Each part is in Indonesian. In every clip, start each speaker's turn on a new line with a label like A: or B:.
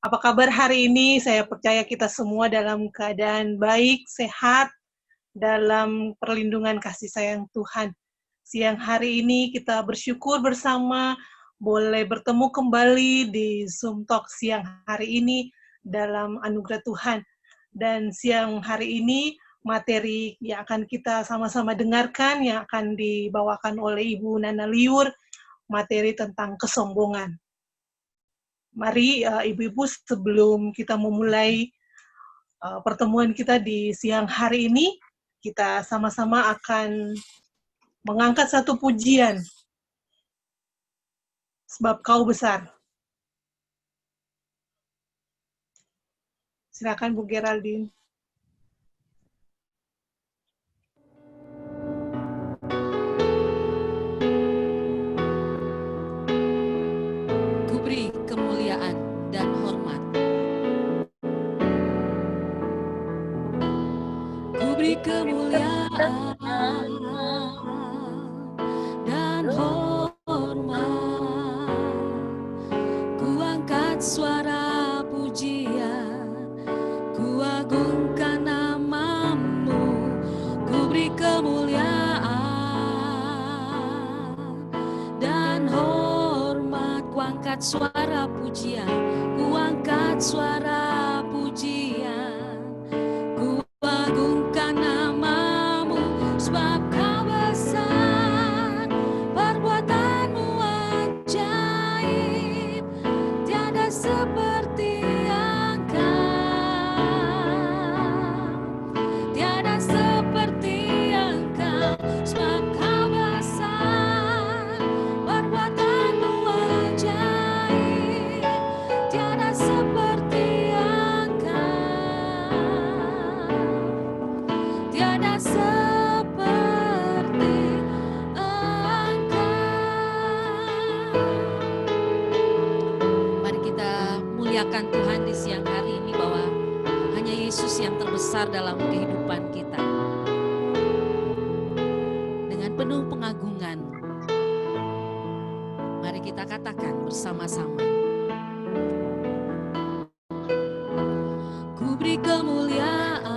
A: Apa kabar hari ini? Saya percaya kita semua dalam keadaan baik, sehat, dalam perlindungan kasih sayang Tuhan. Siang hari ini kita bersyukur bersama boleh bertemu kembali di Zoom Talk siang hari ini dalam anugerah Tuhan. Dan siang hari ini materi yang akan kita sama-sama dengarkan yang akan dibawakan oleh Ibu Nana Liur, materi tentang kesombongan. Mari ibu-ibu sebelum kita memulai pertemuan kita di siang hari ini, kita sama-sama akan mengangkat satu pujian, sebab Kau besar. Silakan Bu Geraldine.
B: Kuberi kemuliaan dan hormat. Kuberi kemuliaan dan hormat. Ku angkat suara pujian, ku agungkan namamu. Kuberi kemuliaan dan hormat. Ku angkat suara pujian, ku angkat suara pujian, ku agungkan namamu, sebab Kau besar, perbuatanmu ajaib, tiada seperti Engkau, tiada seperti Engkau, sebab Kau besar, perbuatanmu ajaib, tiada seperti Engkau, tiada seperti Engkau. Mari kita muliakan Tuhan di siang hari ini, bahwa hanya Yesus yang terbesar dalam kehidupan kita. Dengan penuh pengagungan, mari kita katakan bersama-sama. Ku beri kemuliaan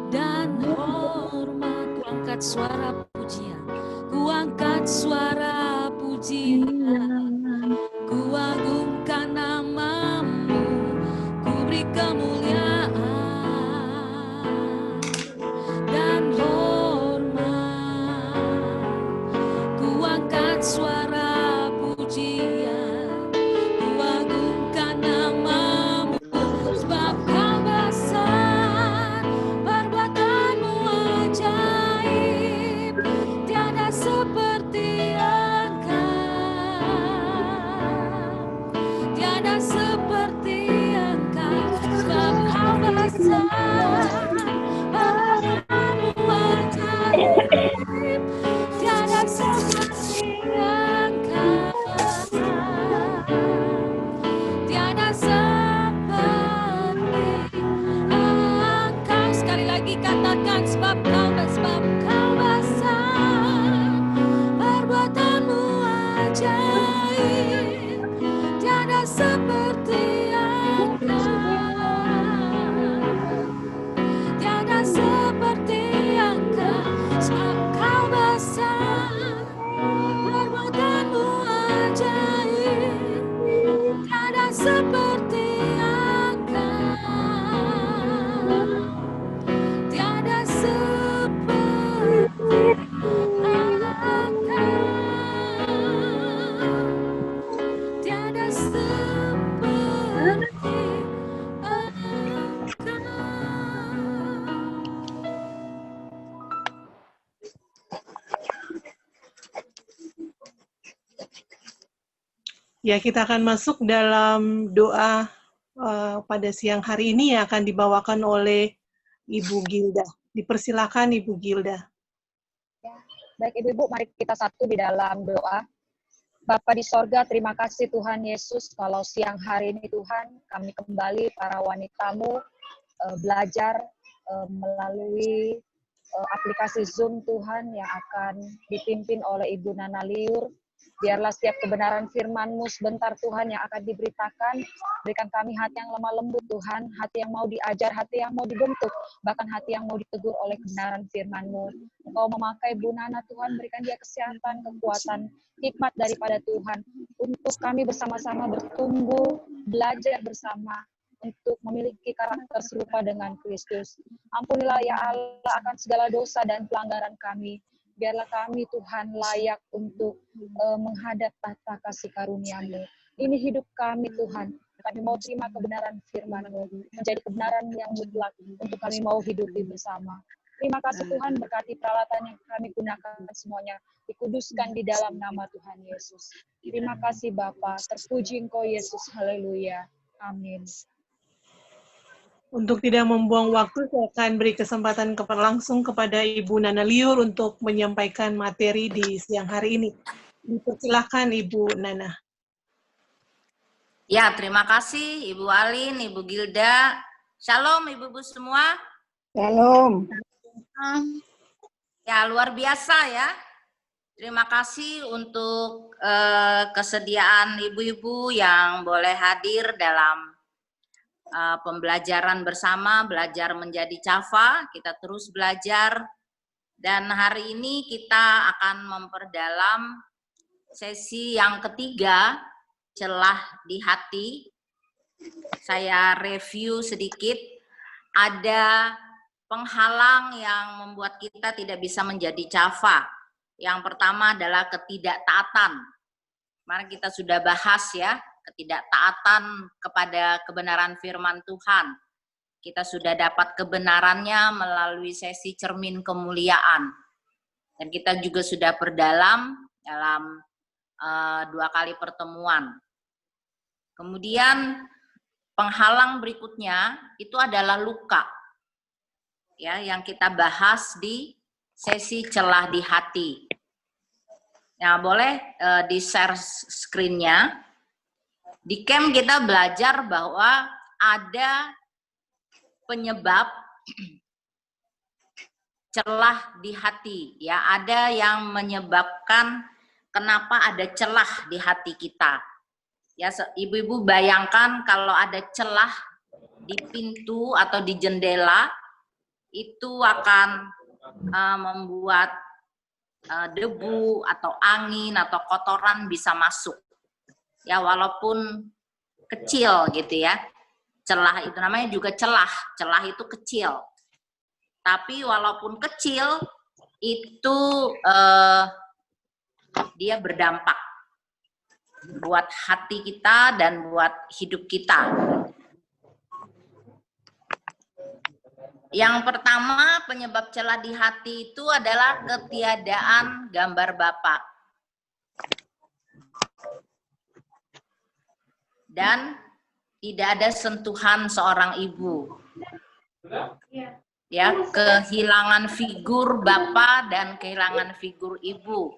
B: dan hormat. Ku angkat suara pujian, ku angkat suara pujian, ku agungkan namamu. Ku beri kemuliaan dan hormat. Ku angkat suara pujian, ku agungkan namamu, sebab Kau besar, perbuatanmu ajaib, tiada seperti Engkau, tiada seperti Engkau, sebab Kau besar, perbuatanmu ajaib, tiada seperti Engkau, tiada seperti Engkau. Sekali lagi katakan, sebab Kau besar, perbuatanmu ajaib, tiada seperti Engkau, tiada seperti Engkau, sebab Kau besar, perbuatanmu ajaib, tiada seperti Engkau, tiada seperti Engkau, tiada seperti Engkau.
A: Ya, kita akan masuk dalam doa pada siang hari ini yang akan dibawakan oleh Ibu Gilda. Dipersilakan Ibu Gilda.
C: Baik Ibu-Ibu, mari kita satu di dalam doa. Bapa di sorga, terima kasih Tuhan Yesus, kalau siang hari ini Tuhan, kami kembali para wanitamu belajar melalui aplikasi Zoom Tuhan yang akan dipimpin oleh Ibu Nana Liur. Biarlah setiap kebenaran firman-Mu sebentar Tuhan yang akan diberitakan, berikan kami hati yang lemah lembut Tuhan, hati yang mau diajar, hati yang mau dibentuk, bahkan hati yang mau ditegur oleh kebenaran firman-Mu. Engkau memakai Bu Nana Tuhan, berikan dia kesehatan, kekuatan, hikmat daripada Tuhan, untuk kami bersama-sama bertumbuh, belajar bersama, untuk memiliki karakter serupa dengan Kristus. Ampunilah ya Allah akan segala dosa dan pelanggaran kami. Biarlah kami Tuhan layak untuk menghadap tahta kasih karunia-Mu. Ini hidup kami Tuhan. Kami mau terima kebenaran firman-Mu, menjadi kebenaran yang mutlak untuk kami mau hidupi bersama. Terima kasih Tuhan, berkati peralatan yang kami gunakan semuanya, dikuduskan di dalam nama Tuhan Yesus. Terima kasih Bapa, terpuji Engkau Yesus, haleluya. Amin.
A: Untuk tidak membuang waktu, saya akan beri kesempatan langsung kepada Ibu Nana Liur untuk menyampaikan materi di siang hari ini. Dipersilakan Ibu Nana.
D: Ya, terima kasih Ibu Alin, Ibu Gilda. Shalom Ibu-ibu semua.
E: Shalom.
D: Ya, luar biasa ya. Terima kasih untuk kesediaan ibu-ibu yang boleh hadir dalam pembelajaran bersama, belajar menjadi Cafa. Kita terus belajar. Dan hari ini kita akan memperdalam sesi yang ketiga, celah di hati. Saya review sedikit. Ada penghalang yang membuat kita tidak bisa menjadi Cafa. Yang pertama adalah ketidaktaatan. Kemarin kita sudah bahas ya, ketidaktaatan kepada kebenaran firman Tuhan. Kita sudah dapat kebenarannya melalui sesi cermin kemuliaan. Dan kita juga sudah perdalam dalam 2 kali pertemuan. Kemudian penghalang berikutnya itu adalah luka. Ya, yang kita bahas di sesi celah di hati. Nah, boleh di-share screen-nya. Di camp kita belajar bahwa ada penyebab celah di hati. Ya, ada yang menyebabkan kenapa ada celah di hati kita. Ya, ibu-ibu bayangkan kalau ada celah di pintu atau di jendela, itu akan membuat debu atau angin atau kotoran bisa masuk. Ya, walaupun kecil gitu ya. Celah itu namanya juga celah. Celah itu kecil. Tapi walaupun kecil, itu dia berdampak buat hati kita dan buat hidup kita. Yang pertama, penyebab celah di hati itu adalah ketiadaan gambar Bapa. Dan tidak ada sentuhan seorang ibu. Ya, kehilangan figur Bapa dan kehilangan figur ibu.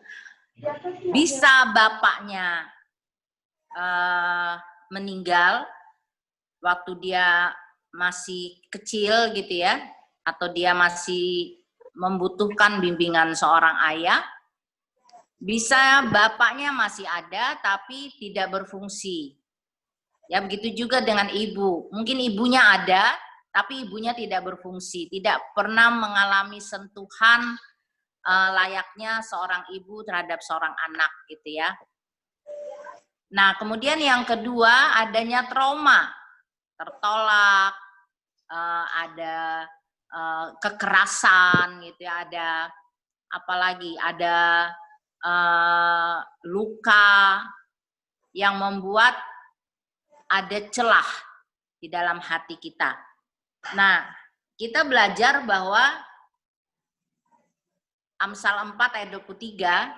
D: Bisa bapaknya meninggal waktu dia masih kecil gitu ya, atau dia masih membutuhkan bimbingan seorang ayah. Bisa bapaknya masih ada tapi tidak berfungsi. Ya, begitu juga dengan ibu. Mungkin ibunya ada tapi ibunya tidak berfungsi, tidak pernah mengalami sentuhan layaknya seorang ibu terhadap seorang anak gitu ya. Nah, kemudian yang kedua, adanya trauma, tertolak, ada kekerasan gitu ya, ada apalagi ada luka yang membuat ada celah di dalam hati kita. Nah, kita belajar bahwa Amsal 4 ayat 23,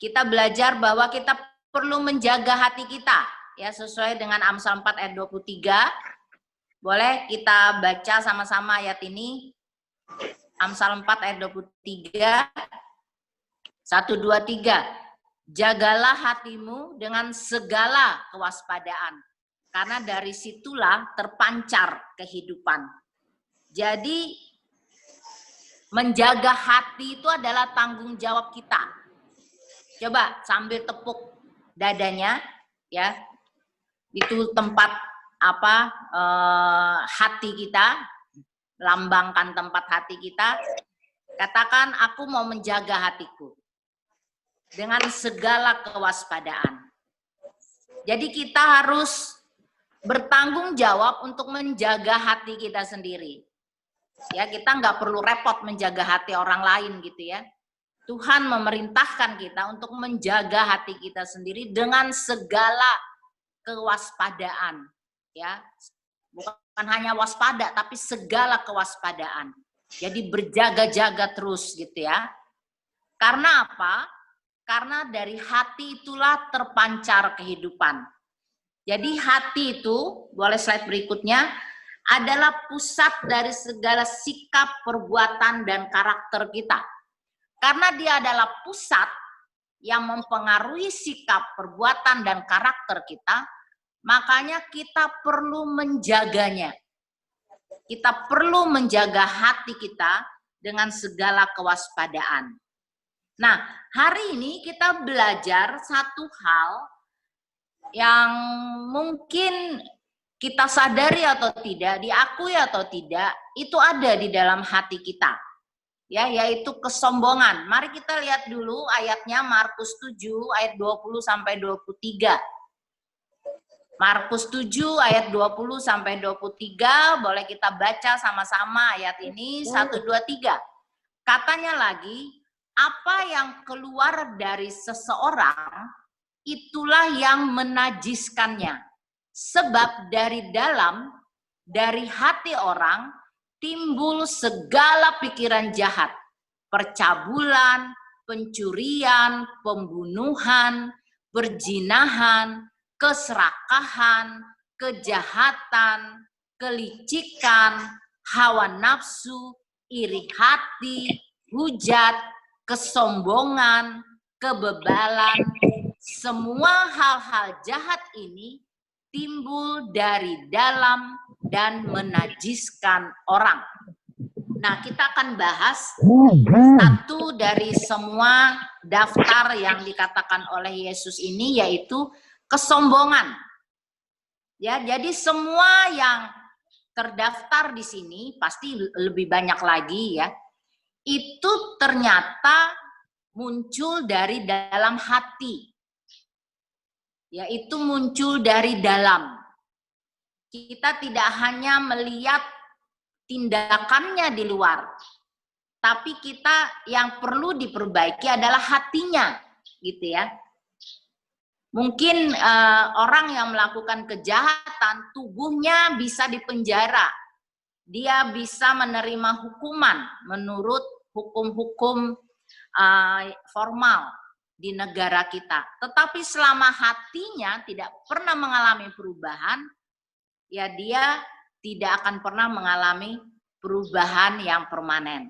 D: kita belajar bahwa kita perlu menjaga hati kita, ya, sesuai dengan Amsal 4 ayat 23. Boleh kita baca sama-sama ayat ini. Amsal 4 ayat 23. 1, 2, 3. Jagalah hatimu dengan segala kewaspadaan, karena dari situlah terpancar kehidupan. Jadi, menjaga hati itu adalah tanggung jawab kita. Coba sambil tepuk dadanya, ya. Itu tempat apa? Hati kita, lambangkan tempat hati kita. Katakan, aku mau menjaga hatiku dengan segala kewaspadaan. Jadi kita harus bertanggung jawab untuk menjaga hati kita sendiri. Ya, kita nggak perlu repot menjaga hati orang lain gitu ya. Tuhan memerintahkan kita untuk menjaga hati kita sendiri dengan segala kewaspadaan. Ya, bukan hanya waspada, tapi segala kewaspadaan. Jadi berjaga-jaga terus gitu ya. Karena apa? Karena dari hati itulah terpancar kehidupan. Jadi hati itu, boleh slide berikutnya, adalah pusat dari segala sikap, perbuatan, dan karakter kita. Karena dia adalah pusat yang mempengaruhi sikap, perbuatan, dan karakter kita, makanya kita perlu menjaganya. Kita perlu menjaga hati kita dengan segala kewaspadaan. Nah, hari ini kita belajar satu hal yang mungkin kita sadari atau tidak, diakui atau tidak, itu ada di dalam hati kita. Ya, yaitu kesombongan. Mari kita lihat dulu ayatnya, Markus 7 ayat 20 sampai 23. Markus 7 ayat 20 sampai 23, boleh kita baca sama-sama ayat ini, 1, 2, 3. Katanya lagi, apa yang keluar dari seseorang, itulah yang menajiskannya. Sebab dari dalam, dari hati orang, timbul segala pikiran jahat, percabulan, pencurian, pembunuhan, perzinahan, keserakahan, kejahatan, kelicikan, hawa nafsu, iri hati, hujat, kesombongan, kebebalan. Semua hal-hal jahat ini timbul dari dalam dan menajiskan orang. Nah, kita akan bahas satu dari semua daftar yang dikatakan oleh Yesus ini, yaitu kesombongan. Ya, jadi semua yang terdaftar di sini, pasti lebih banyak lagi ya, itu ternyata muncul dari dalam hati. Yaitu muncul dari dalam. Kita tidak hanya melihat tindakannya di luar, tapi kita yang perlu diperbaiki adalah hatinya, gitu ya. Mungkin orang yang melakukan kejahatan, tubuhnya bisa dipenjara, dia bisa menerima hukuman menurut hukum-hukum formal di negara kita. Tetapi selama hatinya tidak pernah mengalami perubahan, ya dia tidak akan pernah mengalami perubahan yang permanen.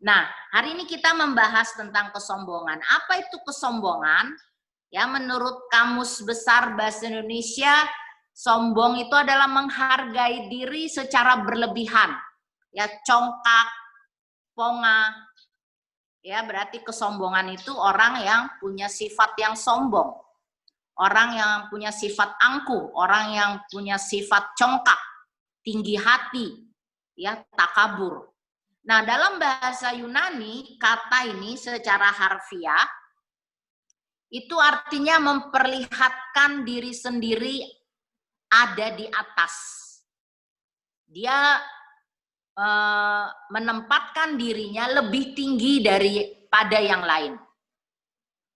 D: Nah, hari ini kita membahas tentang kesombongan. Apa itu kesombongan? Ya, menurut Kamus Besar Bahasa Indonesia, sombong itu adalah menghargai diri secara berlebihan. Ya, congkak, pongah. Ya, berarti kesombongan itu orang yang punya sifat yang sombong. Orang yang punya sifat angkuh, orang yang punya sifat congkak, tinggi hati, ya, takabur. Nah, dalam bahasa Yunani, kata ini secara harfiah itu artinya memperlihatkan diri sendiri ada di atas. Dia menempatkan dirinya lebih tinggi daripada yang lain.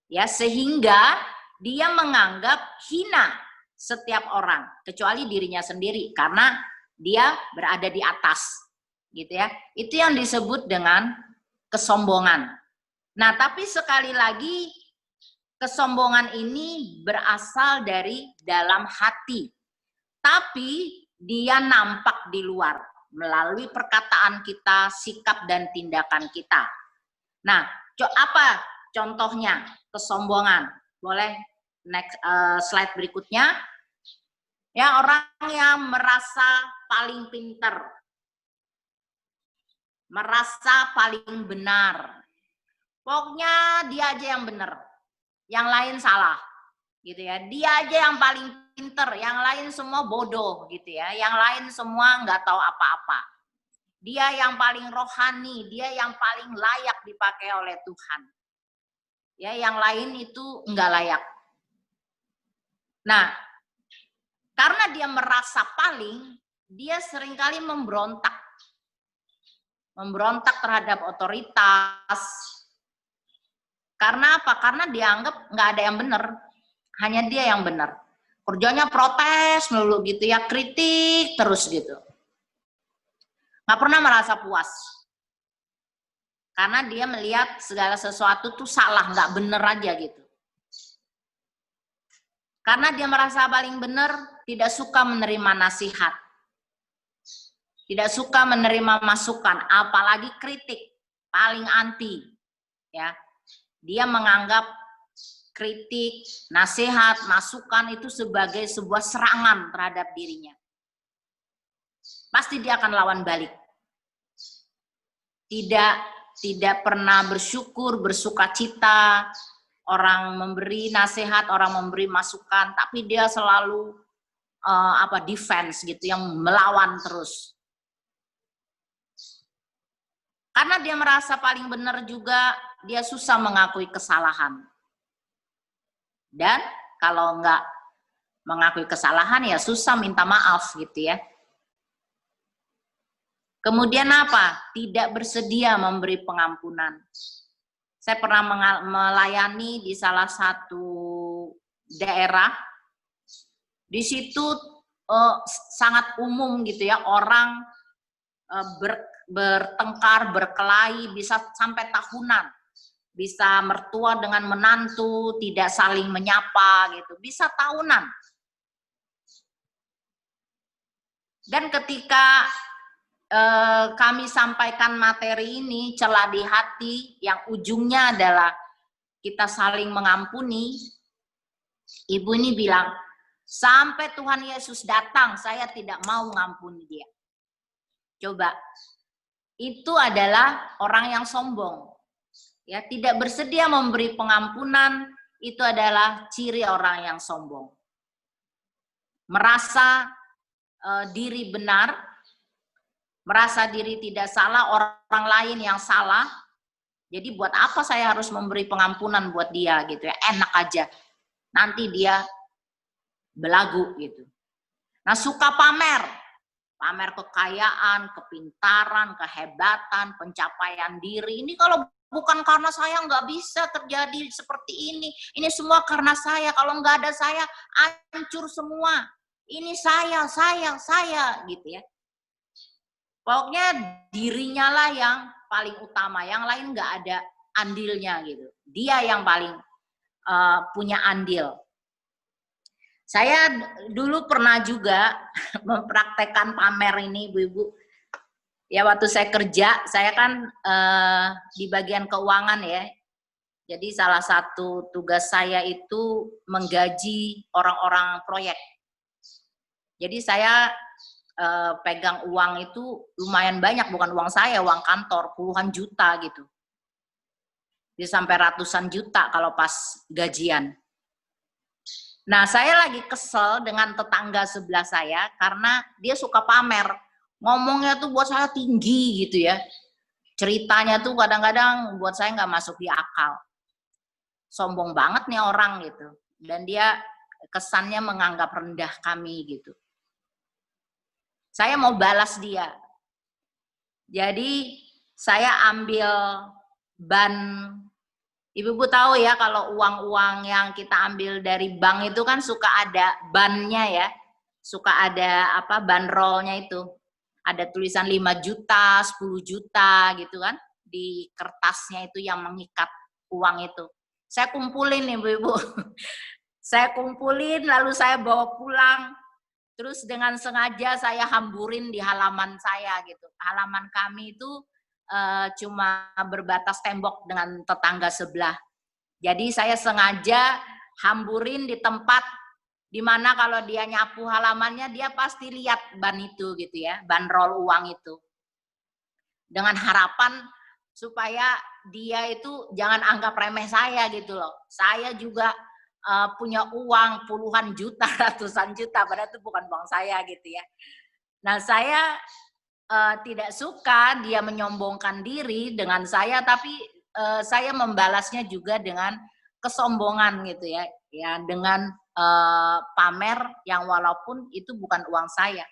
D: Ya, sehingga dia menganggap hina setiap orang kecuali dirinya sendiri karena dia berada di atas, gitu ya. Itu yang disebut dengan kesombongan. Nah, tapi sekali lagi kesombongan ini berasal dari dalam hati. Tapi dia nampak di luar melalui perkataan kita, sikap dan tindakan kita. Nah, apa contohnya kesombongan? Boleh next slide berikutnya. Ya, orang yang merasa paling pintar, merasa paling benar. Pokoknya dia aja yang benar. yang lain salah, gitu ya. Dia aja yang paling pinter, yang lain semua bodoh, gitu ya. Yang lain semua nggak tahu apa-apa. Dia yang paling rohani, dia yang paling layak dipakai oleh Tuhan. Ya, yang lain itu nggak layak. Nah, karena dia merasa paling, dia seringkali memberontak. Memberontak terhadap otoritas. Karena apa? Karena dianggap nggak ada yang benar. Hanya dia yang benar. Kerjanya protes melulu gitu ya, kritik terus gitu. Nggak pernah merasa puas. Karena dia melihat segala sesuatu tuh salah, nggak bener aja gitu. Karena dia merasa paling benar, tidak suka menerima nasihat. Tidak suka menerima masukan, apalagi kritik, paling anti. Ya, dia menganggap kritik, nasihat, masukan itu sebagai sebuah serangan terhadap dirinya. Pasti dia akan lawan balik. Tidak pernah bersyukur, bersukacita, orang memberi nasihat, orang memberi masukan, tapi dia selalu defense gitu, yang melawan terus. Karena dia merasa paling benar juga, dia susah mengakui kesalahan. Dan kalau nggak mengakui kesalahan ya susah minta maaf gitu ya. Kemudian apa? Tidak bersedia memberi pengampunan. Saya pernah melayani di salah satu daerah. Di situ sangat umum gitu ya, orang bertengkar, berkelahi, bisa sampai tahunan. Bisa mertua dengan menantu, tidak saling menyapa gitu, bisa tahunan. Dan ketika kami sampaikan materi ini, celah di hati, yang ujungnya adalah kita saling mengampuni, ibu ini bilang, sampai Tuhan Yesus datang, saya tidak mau mengampuni dia. Coba, itu adalah orang yang sombong. Ya, tidak bersedia memberi pengampunan, itu adalah ciri orang yang sombong. Merasa diri benar, merasa diri tidak salah, orang lain yang salah. Jadi buat apa saya harus memberi pengampunan buat dia gitu ya, enak aja. Nanti dia belagu gitu. Nah, suka pamer kekayaan, kepintaran, kehebatan, pencapaian diri. Ini kalau bukan karena saya nggak bisa terjadi seperti ini. Ini semua karena saya. Kalau nggak ada saya, hancur semua. Ini saya gitu ya. Pokoknya dirinya lah yang paling utama. Yang lain nggak ada andilnya gitu. Dia yang paling punya andil. Saya dulu pernah juga mempraktekkan pamer ini, ibu-ibu. Ya, waktu saya kerja, saya kan di bagian keuangan ya. Jadi salah satu tugas saya itu menggaji orang-orang proyek. Jadi saya pegang uang itu lumayan banyak, bukan uang saya, uang kantor, puluhan juta gitu. Jadi sampai ratusan juta kalau pas gajian. Nah, saya lagi kesel dengan tetangga sebelah saya karena dia suka pamer. Ngomongnya tuh buat saya tinggi gitu ya. Ceritanya tuh kadang-kadang buat saya nggak masuk di akal. Sombong banget nih orang gitu. Dan dia kesannya menganggap rendah kami gitu. Saya mau balas dia. Jadi saya ambil ban. Ibu-ibu tahu ya, kalau uang-uang yang kita ambil dari bank itu kan suka ada bannya ya. Suka ada bandrolnya itu. Ada tulisan 5 juta, 10 juta gitu kan. Di kertasnya itu yang mengikat uang itu. Saya kumpulin ibu-ibu. Saya kumpulin lalu saya bawa pulang. Terus dengan sengaja saya hamburin di halaman saya gitu. Halaman kami itu cuma berbatas tembok dengan tetangga sebelah. Jadi saya sengaja hamburin di tempat di mana kalau dia nyapu halamannya dia pasti lihat ban itu gitu ya, bandrol uang itu. Dengan harapan supaya dia itu jangan anggap remeh saya gitu loh. Saya juga punya uang puluhan juta, ratusan juta, padahal itu bukan uang saya gitu ya. Nah, saya tidak suka dia menyombongkan diri dengan saya, tapi saya membalasnya juga dengan kesombongan gitu ya, dengan pamer yang walaupun itu bukan uang saya.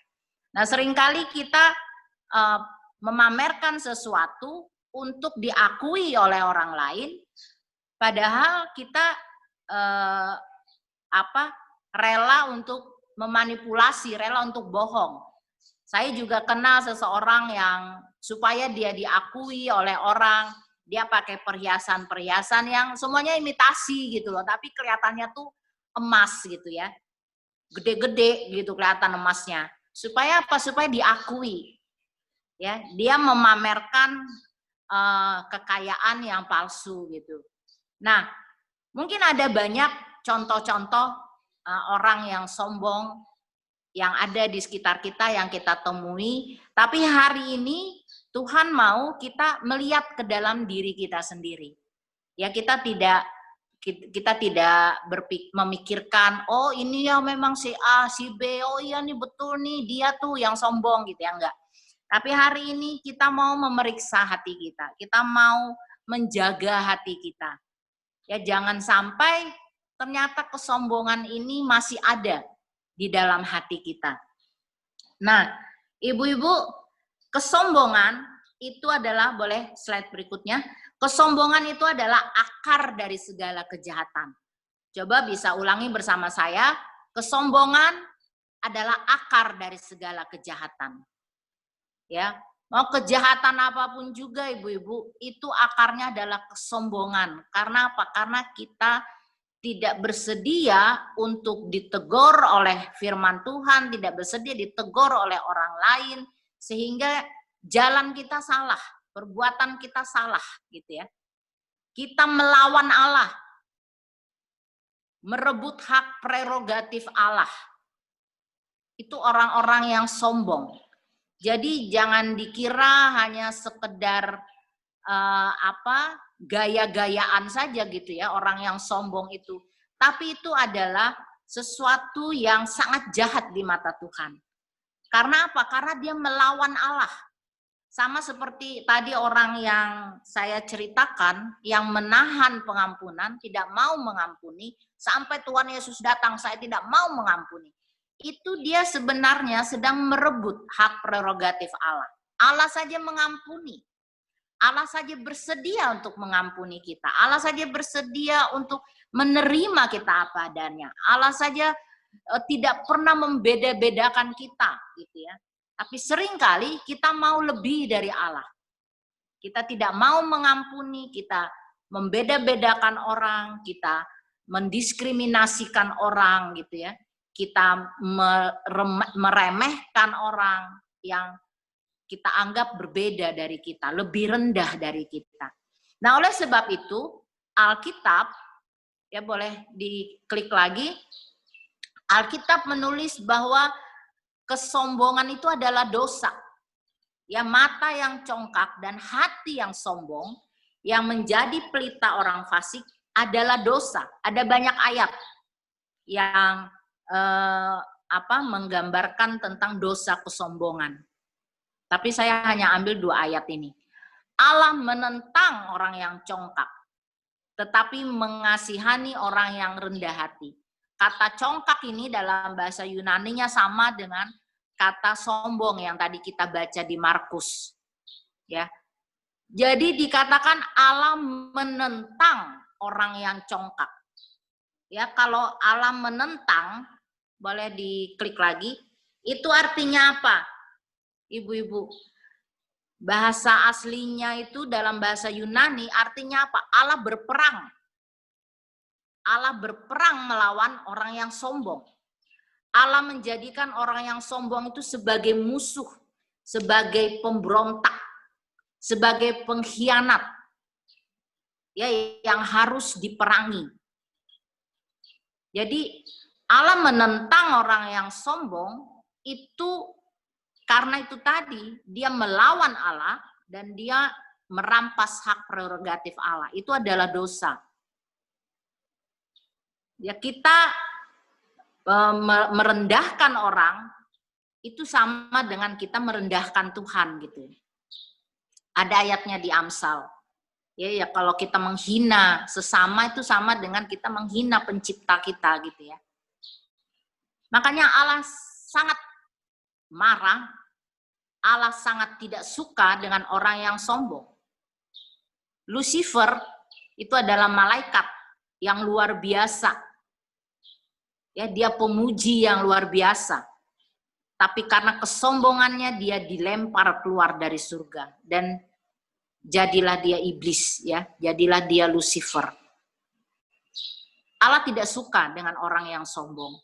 D: Nah, seringkali kita memamerkan sesuatu untuk diakui oleh orang lain, padahal kita rela untuk memanipulasi, rela untuk bohong. Saya juga kenal seseorang yang supaya dia diakui oleh orang, dia pakai perhiasan-perhiasan yang semuanya imitasi gitu loh, tapi kelihatannya tuh emas gitu ya. Gede-gede gitu kelihatan emasnya. Supaya apa? Supaya diakui. Ya, dia memamerkan kekayaan yang palsu gitu. Nah, mungkin ada banyak contoh-contoh orang yang sombong yang ada di sekitar kita yang kita temui, tapi hari ini Tuhan mau kita melihat ke dalam diri kita sendiri. Ya, kita tidak memikirkan, oh ini ya memang si A, si B, oh iya nih betul nih dia tuh yang sombong gitu ya, enggak. Tapi hari ini kita mau memeriksa hati kita, kita mau menjaga hati kita. Ya, jangan sampai ternyata kesombongan ini masih ada di dalam hati kita. Nah, ibu-ibu, kesombongan itu adalah, boleh slide berikutnya, kesombongan itu adalah akar dari segala kejahatan. Coba bisa ulangi bersama saya, kesombongan adalah akar dari segala kejahatan. Ya, mau kejahatan apapun juga ibu-ibu, itu akarnya adalah kesombongan. Karena apa? Karena kita tidak bersedia untuk ditegur oleh firman Tuhan, tidak bersedia ditegur oleh orang lain, sehingga jalan kita salah, perbuatan kita salah gitu ya. Kita melawan Allah, merebut hak prerogatif Allah. Itu orang-orang yang sombong. Jadi jangan dikira hanya sekedar gaya-gayaan saja gitu ya orang yang sombong itu. Tapi itu adalah sesuatu yang sangat jahat di mata Tuhan. Karena apa? Karena dia melawan Allah. Sama seperti tadi orang yang saya ceritakan yang menahan pengampunan, tidak mau mengampuni sampai Tuhan Yesus datang, saya tidak mau mengampuni. Itu dia sebenarnya sedang merebut hak prerogatif Allah. Allah saja mengampuni. Allah saja bersedia untuk mengampuni kita. Allah saja bersedia untuk menerima kita apa adanya. Allah saja tidak pernah membeda-bedakan kita, gitu ya. Tapi seringkali kita mau lebih dari Allah. Kita tidak mau mengampuni, kita membeda-bedakan orang, kita mendiskriminasikan orang, gitu ya. Kita meremehkan orang yang kita anggap berbeda dari kita, lebih rendah dari kita. Nah, oleh sebab itu, Alkitab, ya boleh diklik lagi, Alkitab menulis bahwa kesombongan itu adalah dosa. Ya, mata yang congkak dan hati yang sombong, yang menjadi pelita orang fasik adalah dosa. Ada banyak ayat yang menggambarkan tentang dosa kesombongan. Tapi saya hanya ambil 2 ayat ini. Allah menentang orang yang congkak, tetapi mengasihani orang yang rendah hati. Kata congkak ini dalam bahasa Yunaninya sama dengan kata sombong yang tadi kita baca di Markus. Ya. Jadi dikatakan Allah menentang orang yang congkak. Ya, kalau Allah menentang, boleh diklik lagi, itu artinya apa? Ibu-ibu, bahasa aslinya itu dalam bahasa Yunani artinya apa? Allah berperang. Allah berperang melawan orang yang sombong. Allah menjadikan orang yang sombong itu sebagai musuh, sebagai pemberontak, sebagai pengkhianat, ya, yang harus diperangi. Jadi Allah menentang orang yang sombong itu karena itu tadi dia melawan Allah dan dia merampas hak prerogatif Allah. Itu adalah dosa. Ya, kita merendahkan orang itu sama dengan kita merendahkan Tuhan gitu. Ada ayatnya di Amsal. Ya, kalau kita menghina sesama itu sama dengan kita menghina pencipta kita gitu ya. Makanya Allah sangat marah, Allah sangat tidak suka dengan orang yang sombong. Lucifer itu adalah malaikat yang luar biasa. Ya, dia pemuji yang luar biasa. Tapi karena kesombongannya dia dilempar keluar dari surga dan jadilah dia iblis ya, jadilah dia Lucifer. Allah tidak suka dengan orang yang sombong.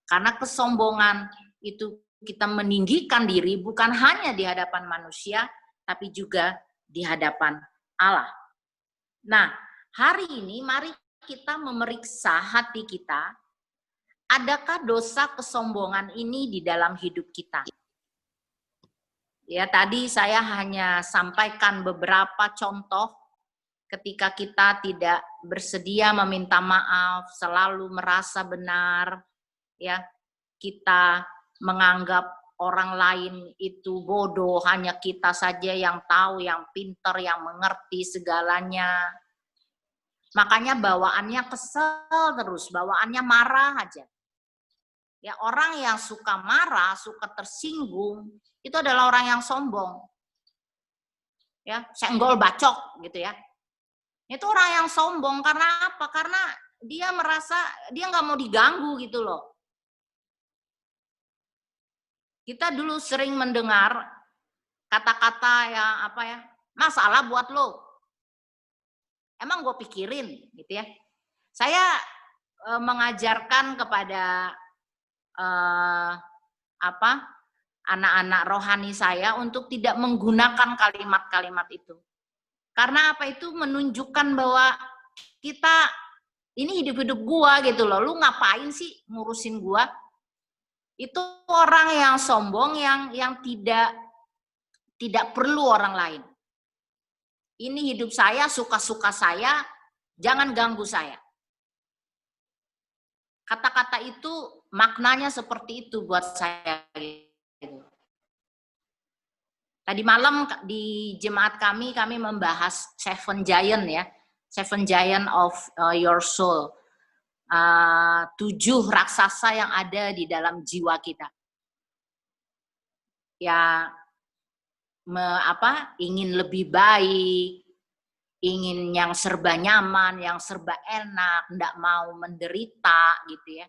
D: Karena kesombongan itu kita meninggikan diri bukan hanya di hadapan manusia tapi juga di hadapan Allah. Nah, hari ini mari kita memeriksa hati kita. Adakah dosa kesombongan ini di dalam hidup kita? Ya, tadi saya hanya sampaikan beberapa contoh ketika kita tidak bersedia meminta maaf, selalu merasa benar, ya, kita menganggap orang lain itu bodoh, hanya kita saja yang tahu, yang pintar, yang mengerti segalanya. Makanya bawaannya kesel terus, bawaannya marah aja. Ya, orang yang suka marah, suka tersinggung, itu adalah orang yang sombong. Ya, senggol bacok gitu ya. Itu orang yang sombong karena apa? Karena dia merasa dia nggak mau diganggu gitu loh. Kita dulu sering mendengar kata-kata yang apa ya? Masalah buat lo. Emang gue pikirin gitu ya. Saya mengajarkan kepada anak-anak rohani saya untuk tidak menggunakan kalimat-kalimat itu. Karena apa? Itu menunjukkan bahwa kita ini hidup-hidup gua gitu loh. Lu ngapain sih ngurusin gua? Itu orang yang sombong yang tidak perlu orang lain. Ini hidup saya, suka-suka saya, jangan ganggu saya. Kata-kata itu maknanya seperti itu buat saya. Tadi malam di jemaat kami membahas Seven Giant ya, Seven Giant of your soul, 7 raksasa yang ada di dalam jiwa kita. Ya, ingin lebih baik, ingin yang serba nyaman, yang serba enak, enggak mau menderita gitu ya.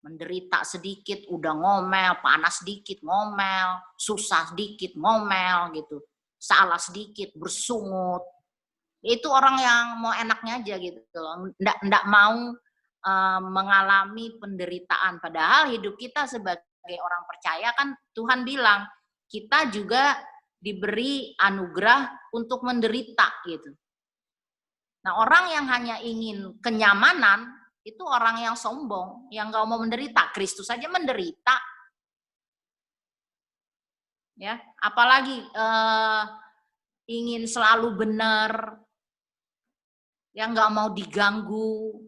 D: Menderita sedikit udah ngomel, panas sedikit ngomel, susah sedikit ngomel gitu. Salah sedikit bersungut. Itu orang yang mau enaknya aja gitu. Enggak mau mengalami penderitaan. Padahal hidup kita sebagai orang percaya kan Tuhan bilang, kita juga diberi anugerah untuk menderita gitu. Nah, orang yang hanya ingin kenyamanan, itu orang yang sombong, yang gak mau menderita. Kristus saja menderita. Ya, apalagi ingin selalu benar, yang gak mau diganggu.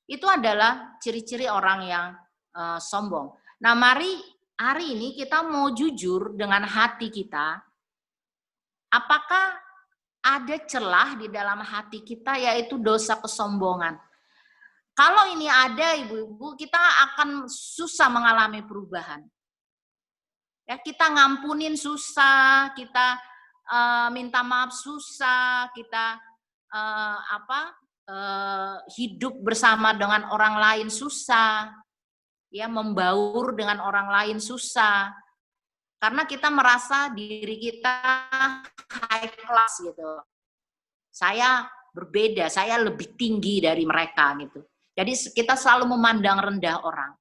D: Itu adalah ciri-ciri orang yang sombong. Nah, mari hari ini kita mau jujur dengan hati kita. Apakah ada celah di dalam hati kita, yaitu dosa kesombongan. Kalau ini ada, ibu-ibu, kita akan susah mengalami perubahan. Ya, kita ngampunin susah, kita minta maaf susah, kita hidup bersama dengan orang lain susah, ya, membaur dengan orang lain susah. Karena kita merasa diri kita high class gitu. Saya berbeda, saya lebih tinggi dari mereka gitu. Jadi kita selalu memandang rendah orang.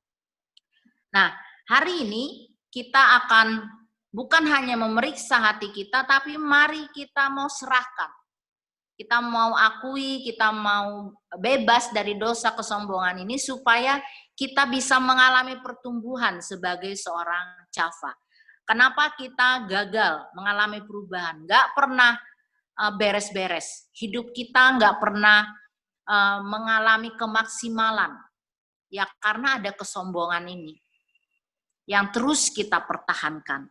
D: Nah, hari ini kita akan bukan hanya memeriksa hati kita, tapi mari kita mau serahkan. Kita mau akui, kita mau bebas dari dosa kesombongan ini supaya kita bisa mengalami pertumbuhan sebagai seorang Cafa. Kenapa kita gagal mengalami perubahan? Nggak pernah beres-beres. Hidup kita nggak pernah mengalami kemaksimalan. Ya karena ada kesombongan ini yang terus kita pertahankan.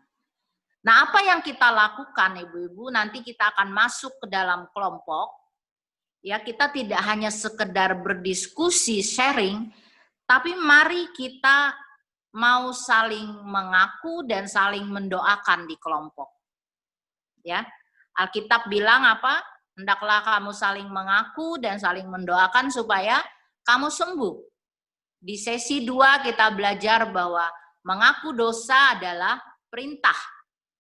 D: Nah, apa yang kita lakukan Ibu-ibu, nanti kita akan masuk ke dalam kelompok. Ya, kita tidak hanya sekedar berdiskusi, sharing, tapi mari kita mau saling mengaku dan saling mendoakan di kelompok. Ya. Alkitab bilang apa? Hendaklah kamu saling mengaku dan saling mendoakan supaya kamu sembuh. Di sesi 2 kita belajar bahwa mengaku dosa adalah perintah.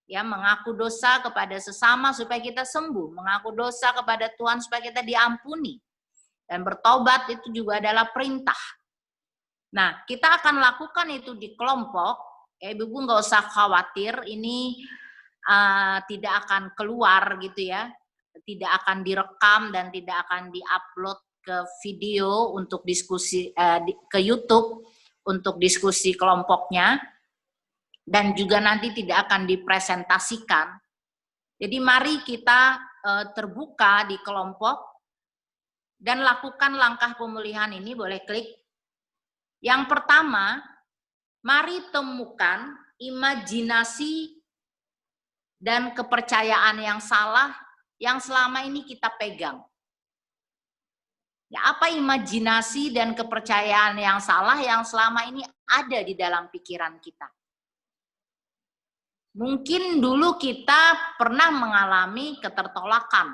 D: Ya, mengaku dosa kepada sesama supaya kita sembuh, mengaku dosa kepada Tuhan supaya kita diampuni. Dan bertobat itu juga adalah perintah. Nah, kita akan lakukan itu di kelompok. Ya, Ibu nggak usah khawatir, ini tidak akan keluar gitu ya. Tidak akan direkam dan tidak akan diupload ke video untuk diskusi ke YouTube untuk diskusi kelompoknya. Dan juga nanti tidak akan dipresentasikan. Jadi mari kita terbuka di kelompok dan lakukan langkah pemulihan ini, boleh klik. Yang pertama, mari temukan imajinasi dan kepercayaan yang salah yang selama ini kita pegang. Ya, apa imajinasi dan kepercayaan yang salah yang selama ini ada di dalam pikiran kita? Mungkin dulu kita pernah mengalami ketertolakan.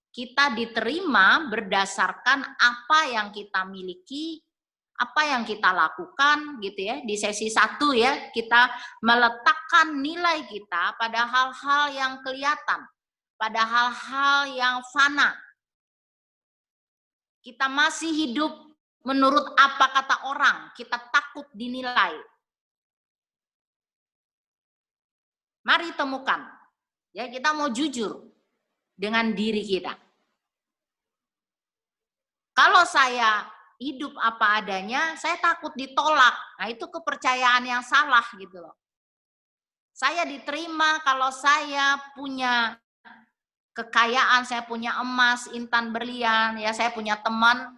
D: Kita diterima berdasarkan apa yang kita miliki, apa yang kita lakukan gitu ya. Di sesi 1 ya, kita meletakkan nilai kita pada hal-hal yang kelihatan, pada hal-hal yang fana. Kita masih hidup menurut apa kata orang, kita takut dinilai. Mari temukan, ya kita mau jujur dengan diri kita. Kalau saya hidup apa adanya, saya takut ditolak. Nah itu kepercayaan yang salah gitu loh. Saya diterima kalau saya punya kekayaan, saya punya emas, intan, berlian, ya saya punya teman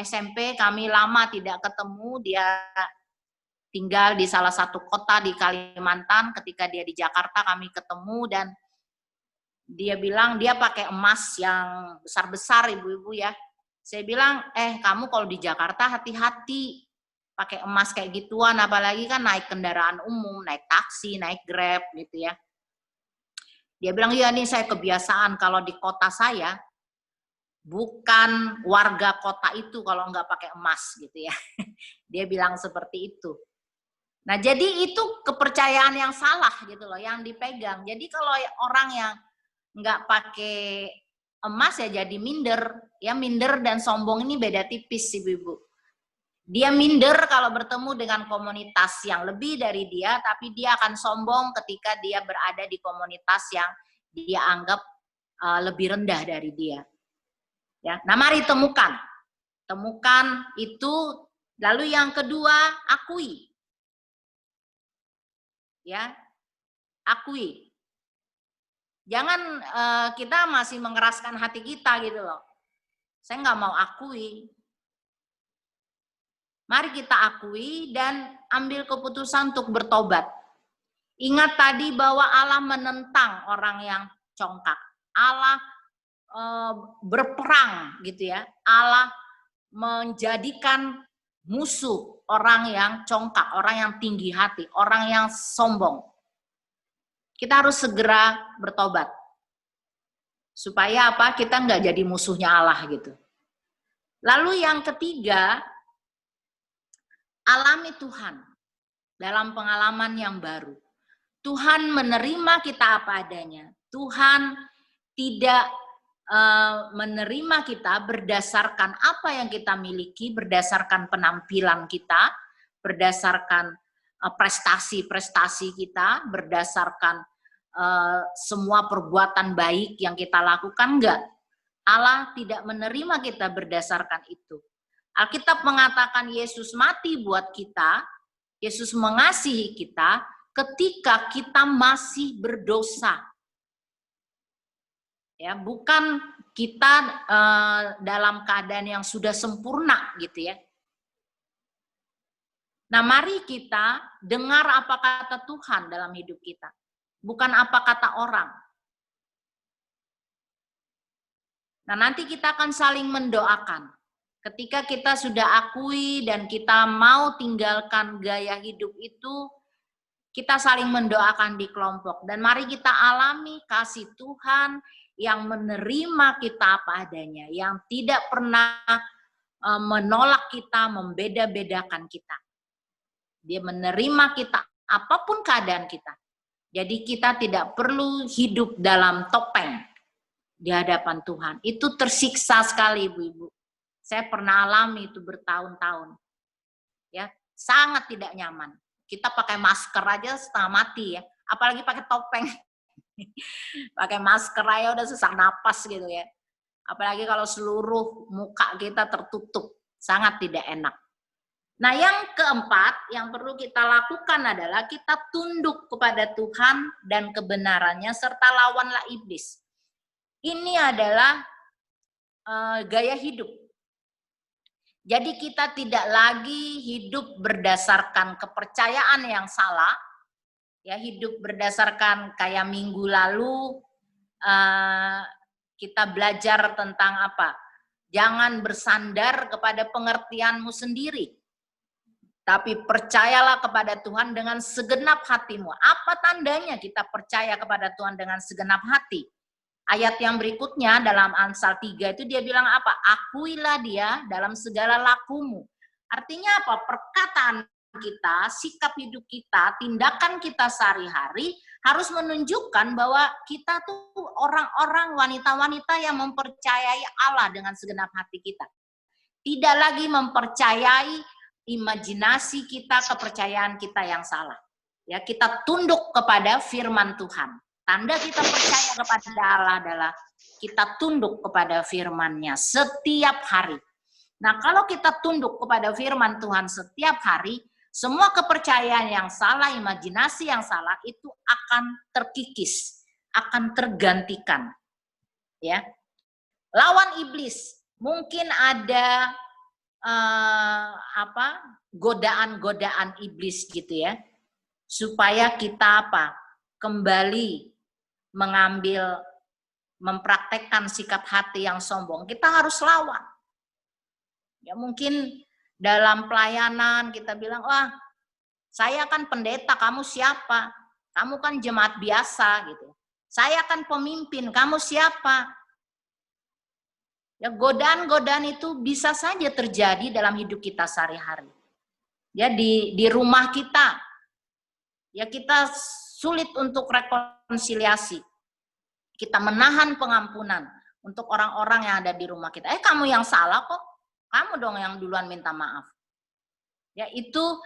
D: SMP, kami lama tidak ketemu, dia tinggal di salah satu kota di Kalimantan. Ketika dia di Jakarta kami ketemu dan dia bilang dia pakai emas yang besar-besar Ibu-ibu ya. Saya bilang, kamu kalau di Jakarta hati-hati pakai emas kayak gituan, apalagi kan naik kendaraan umum, naik taksi, naik Grab gitu ya. Dia bilang, iya nih saya kebiasaan kalau di kota saya, bukan warga kota itu kalau nggak pakai emas gitu ya. Dia bilang seperti itu. Nah, jadi itu kepercayaan yang salah gitu loh, yang dipegang. Jadi kalau orang yang nggak pakai emas ya jadi minder. Ya minder dan sombong ini beda tipis sih Ibu. Dia minder kalau bertemu dengan komunitas yang lebih dari dia, tapi dia akan sombong ketika dia berada di komunitas yang dia anggap lebih rendah dari dia. Ya, nah mari temukan itu. Lalu yang kedua, akui. Ya, akui. Jangan kita masih mengeraskan hati kita gitu loh. Saya nggak mau akui. Mari kita akui dan ambil keputusan untuk bertobat. Ingat tadi bahwa Allah menentang orang yang congkak. Allah berperang gitu ya. Allah menjadikan musuh orang yang congkak, orang yang tinggi hati, orang yang sombong. Kita harus segera bertobat. Supaya apa? Kita nggak jadi musuhnya Allah gitu. Lalu yang ketiga, alami Tuhan dalam pengalaman yang baru. Tuhan menerima kita apa adanya. Tuhan tidak menerima kita berdasarkan apa yang kita miliki, berdasarkan penampilan kita, berdasarkan prestasi-prestasi kita, berdasarkan semua perbuatan baik yang kita lakukan, enggak. Allah tidak menerima kita berdasarkan itu. Alkitab mengatakan Yesus mati buat kita, Yesus mengasihi kita ketika kita masih berdosa. Ya, bukan kita dalam keadaan yang sudah sempurna gitu ya. Nah, mari kita dengar apa kata Tuhan dalam hidup kita, bukan apa kata orang. Nah, nanti kita akan saling mendoakan. Ketika kita sudah akui dan kita mau tinggalkan gaya hidup itu, kita saling mendoakan di kelompok. Dan mari kita alami kasih Tuhan yang menerima kita apa adanya, yang tidak pernah menolak kita, membeda-bedakan kita. Dia menerima kita apapun keadaan kita. Jadi kita tidak perlu hidup dalam topeng di hadapan Tuhan. Itu tersiksa sekali, ibu-ibu. Saya pernah alami itu bertahun-tahun. Ya, sangat tidak nyaman. Kita pakai masker aja setengah mati ya, apalagi pakai topeng. Pakai masker aja udah susah napas gitu ya. Apalagi kalau seluruh muka kita tertutup, sangat tidak enak. Nah, yang keempat yang perlu kita lakukan adalah kita tunduk kepada Tuhan dan kebenarannya serta lawanlah iblis. Ini adalah gaya hidup. Jadi kita tidak lagi hidup berdasarkan kepercayaan yang salah, ya, hidup berdasarkan kayak minggu lalu kita belajar tentang apa? Jangan bersandar kepada pengertianmu sendiri, tapi percayalah kepada Tuhan dengan segenap hatimu. Apa tandanya kita percaya kepada Tuhan dengan segenap hati? Ayat yang berikutnya dalam Amsal 3 itu dia bilang apa? Akuilah dia dalam segala lakumu. Artinya apa? Perkataan kita, sikap hidup kita, tindakan kita sehari-hari harus menunjukkan bahwa kita tuh orang-orang, wanita-wanita yang mempercayai Allah dengan segenap hati kita. Tidak lagi mempercayai imajinasi kita, kepercayaan kita yang salah. Ya, kita tunduk kepada firman Tuhan. Tanda kita percaya kepada Allah adalah kita tunduk kepada firman-Nya setiap hari. Nah, kalau kita tunduk kepada firman Tuhan setiap hari, semua kepercayaan yang salah, imajinasi yang salah itu akan terkikis, akan tergantikan. Ya. Lawan iblis, mungkin ada godaan-godaan iblis gitu ya. Supaya kita kembali mempraktekkan sikap hati yang sombong. Kita harus lawan. Ya, mungkin dalam pelayanan kita bilang, wah, saya kan pendeta, kamu siapa? Kamu kan jemaat biasa gitu. Saya kan pemimpin, kamu siapa? Ya, godaan-godaan itu bisa saja terjadi dalam hidup kita sehari-hari. Ya, di rumah kita. Ya, kita sulit untuk rekonsiliasi. Kita menahan pengampunan untuk orang-orang yang ada di rumah kita. Kamu yang salah kok. Kamu dong yang duluan minta maaf. Ya, itu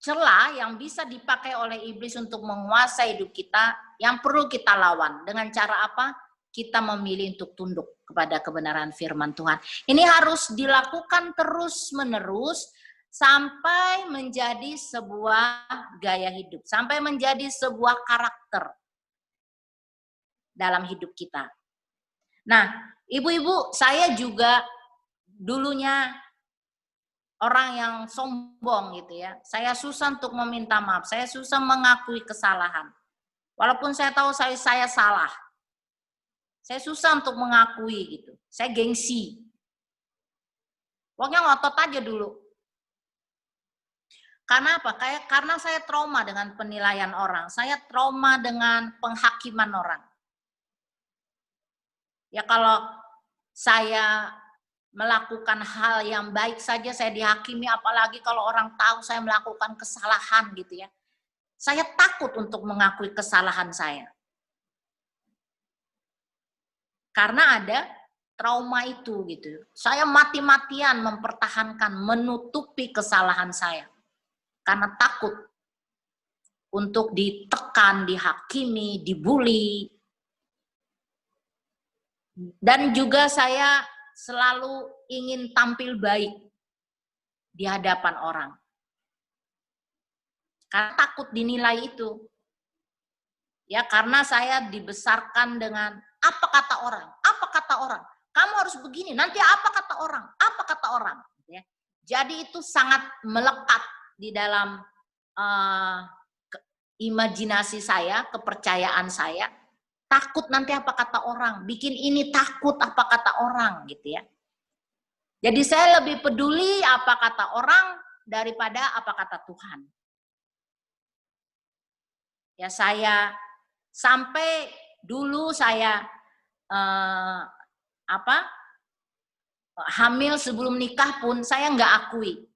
D: celah yang bisa dipakai oleh iblis untuk menguasai hidup kita, yang perlu kita lawan. Dengan cara apa? Kita memilih untuk tunduk kepada kebenaran firman Tuhan. Ini harus dilakukan terus-menerus sampai menjadi sebuah gaya hidup, sampai menjadi sebuah karakter dalam hidup kita. Nah, ibu-ibu, saya juga dulunya orang yang sombong gitu ya. Saya susah untuk meminta maaf, saya susah mengakui kesalahan. Walaupun saya tahu saya salah. Saya susah untuk mengakui gitu. Saya gengsi. Pokoknya ngotot aja dulu. Karena apa? Karena saya trauma dengan penilaian orang. Saya trauma dengan penghakiman orang. Ya, kalau saya melakukan hal yang baik saja saya dihakimi, apalagi kalau orang tahu saya melakukan kesalahan gitu ya. Saya takut untuk mengakui kesalahan saya. Karena ada trauma itu gitu. Saya mati-matian mempertahankan, menutupi kesalahan saya. Karena takut untuk ditekan, dihakimi, dibully. Dan juga saya selalu ingin tampil baik di hadapan orang. Karena takut dinilai itu. Ya, karena saya dibesarkan dengan apa kata orang, apa kata orang. Kamu harus begini, nanti apa kata orang, apa kata orang. Ya. Jadi itu sangat melekat di dalam imajinasi saya, kepercayaan saya. Takut nanti apa kata orang, bikin ini takut apa kata orang gitu ya. Jadi saya lebih peduli apa kata orang daripada apa kata Tuhan. Ya, saya sampai dulu saya hamil sebelum nikah pun saya nggak akui.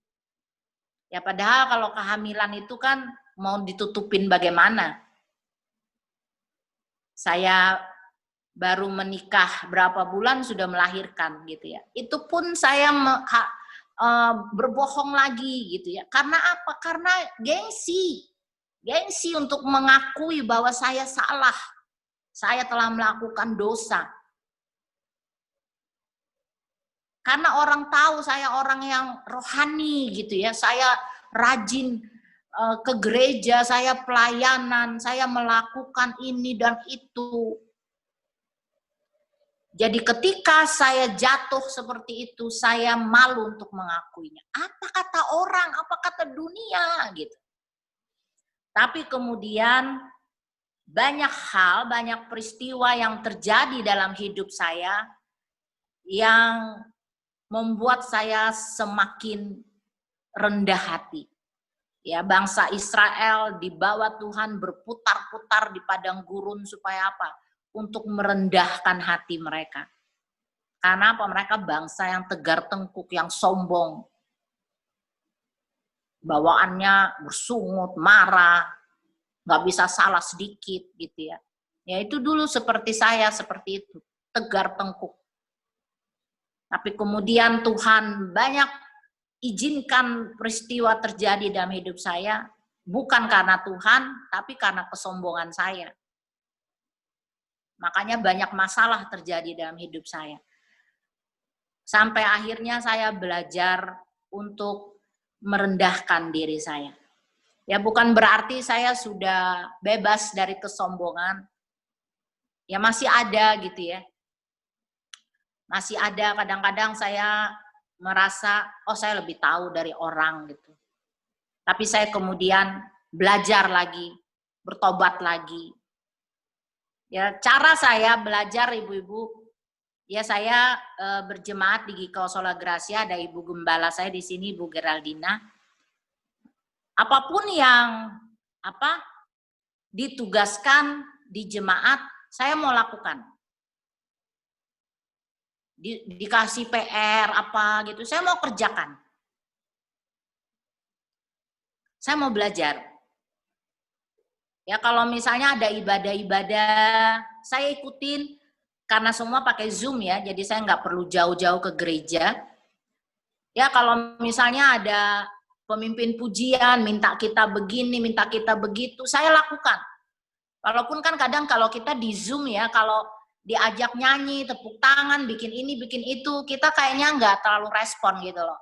D: Ya, padahal kalau kehamilan itu kan mau ditutupin bagaimana. Saya baru menikah berapa bulan sudah melahirkan gitu ya. Itu pun saya berbohong lagi gitu ya. Karena apa? Karena gengsi. Gengsi untuk mengakui bahwa saya salah. Saya telah melakukan dosa. Karena orang tahu saya orang yang rohani gitu ya. Saya rajin ke gereja, saya pelayanan, saya melakukan ini dan itu. Jadi ketika saya jatuh seperti itu, saya malu untuk mengakuinya. Apa kata orang, apa kata dunia gitu. Tapi kemudian banyak hal, banyak peristiwa yang terjadi dalam hidup saya yang membuat saya semakin rendah hati. Ya, bangsa Israel dibawa Tuhan berputar-putar di padang gurun supaya apa? Untuk merendahkan hati mereka. Karena apa? Mereka bangsa yang tegar tengkuk, yang sombong. Bawaannya bersungut, marah, nggak bisa salah sedikit gitu ya. Ya itu dulu seperti saya, seperti itu. Tegar tengkuk. Tapi kemudian Tuhan banyak izinkan peristiwa terjadi dalam hidup saya, bukan karena Tuhan, tapi karena kesombongan saya. Makanya banyak masalah terjadi dalam hidup saya. Sampai akhirnya saya belajar untuk merendahkan diri saya. Ya, bukan berarti saya sudah bebas dari kesombongan. Ya masih ada gitu ya. Masih ada kadang-kadang saya merasa, oh saya lebih tahu dari orang gitu. Tapi saya kemudian belajar lagi, bertobat lagi. Ya, cara saya belajar ibu-ibu, ya saya berjemaat di GKO Sola Gracia, ada Ibu Gembala saya di sini, Ibu Geraldina. Apapun yang ditugaskan di jemaat, saya mau lakukan. Dikasih PR apa gitu, saya mau kerjakan. Saya mau belajar. Ya kalau misalnya ada ibadah-ibadah, saya ikutin karena semua pakai Zoom ya, jadi saya nggak perlu jauh-jauh ke gereja. Ya kalau misalnya ada pemimpin pujian, minta kita begini, minta kita begitu, saya lakukan. Walaupun kan kadang kalau kita di Zoom ya, kalau diajak nyanyi, tepuk tangan, bikin ini, bikin itu, kita kayaknya nggak terlalu respon gitu loh.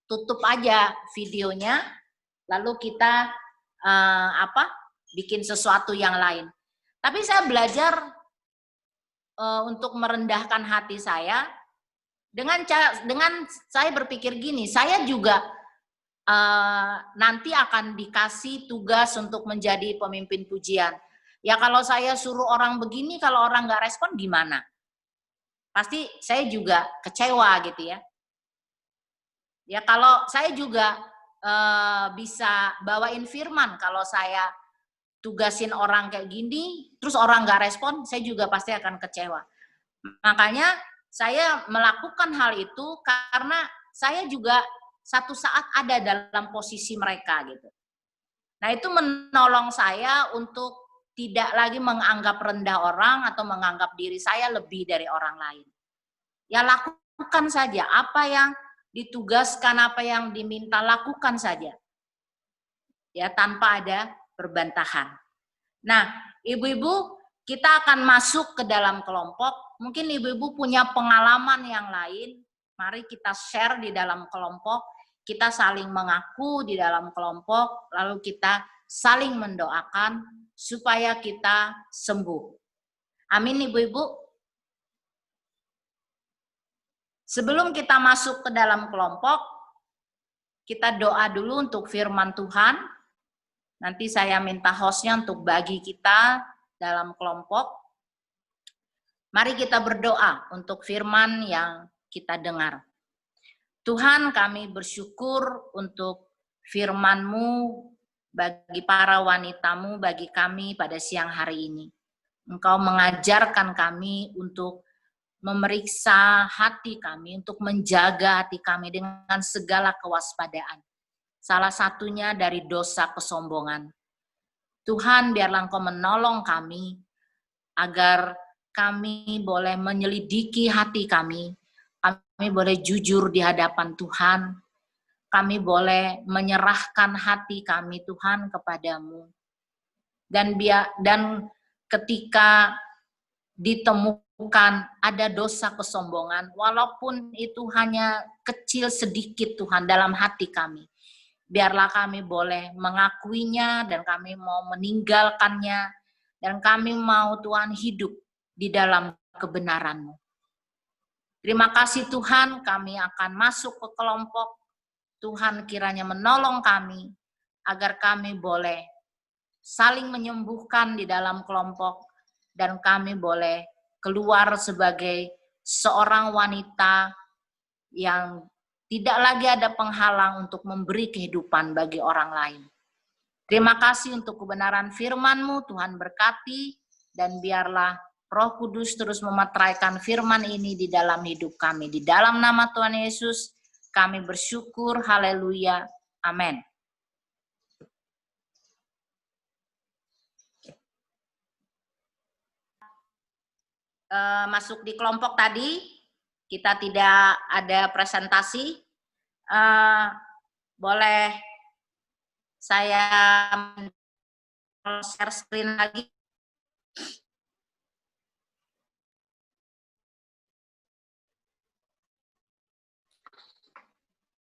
D: Tutup aja videonya, lalu kita bikin sesuatu yang lain. Tapi saya belajar untuk merendahkan hati saya dengan saya berpikir gini, saya juga nanti akan dikasih tugas untuk menjadi pemimpin pujian. Ya kalau saya suruh orang begini, kalau orang nggak respon gimana? Pasti saya juga kecewa gitu ya. Ya kalau saya juga bisa bawain firman, kalau saya tugasin orang kayak gini, terus orang nggak respon, saya juga pasti akan kecewa. Makanya saya melakukan hal itu karena saya juga satu saat ada dalam posisi mereka gitu. Nah itu menolong saya untuk tidak lagi menganggap rendah orang atau menganggap diri saya lebih dari orang lain. Ya lakukan saja apa yang ditugaskan, apa yang diminta, lakukan saja. Ya tanpa ada perbantahan. Nah, ibu-ibu, kita akan masuk ke dalam kelompok. Mungkin ibu-ibu punya pengalaman yang lain. Mari kita share di dalam kelompok. Kita saling mengaku di dalam kelompok, lalu kita saling mendoakan supaya kita sembuh. Amin Ibu-Ibu. Sebelum kita masuk ke dalam kelompok, kita doa dulu untuk firman Tuhan. Nanti saya minta hostnya untuk bagi kita dalam kelompok. Mari kita berdoa untuk firman yang kita dengar. Tuhan, kami bersyukur untuk firman-Mu bagi para wanitamu, bagi kami pada siang hari ini. Engkau mengajarkan kami untuk memeriksa hati kami, untuk menjaga hati kami dengan segala kewaspadaan. Salah satunya dari dosa kesombongan. Tuhan, biarlah Engkau menolong kami agar kami boleh menyelidiki hati kami boleh jujur di hadapan Tuhan, kami boleh menyerahkan hati kami Tuhan kepadamu. Dan ketika ditemukan ada dosa kesombongan, walaupun itu hanya kecil sedikit Tuhan dalam hati kami, biarlah kami boleh mengakuinya dan kami mau meninggalkannya, dan kami mau Tuhan hidup di dalam kebenaran-Mu. Terima kasih Tuhan, kami akan masuk ke kelompok. Tuhan kiranya menolong kami agar kami boleh saling menyembuhkan di dalam kelompok dan kami boleh keluar sebagai seorang wanita yang tidak lagi ada penghalang untuk memberi kehidupan bagi orang lain. Terima kasih untuk kebenaran firman-Mu, Tuhan berkati, dan biarlah Roh Kudus terus memeteraikan firman ini di dalam hidup kami. Di dalam nama Tuhan Yesus, kami bersyukur. Haleluya. Amin. Masuk di kelompok tadi, kita tidak ada presentasi. Boleh saya share screen lagi?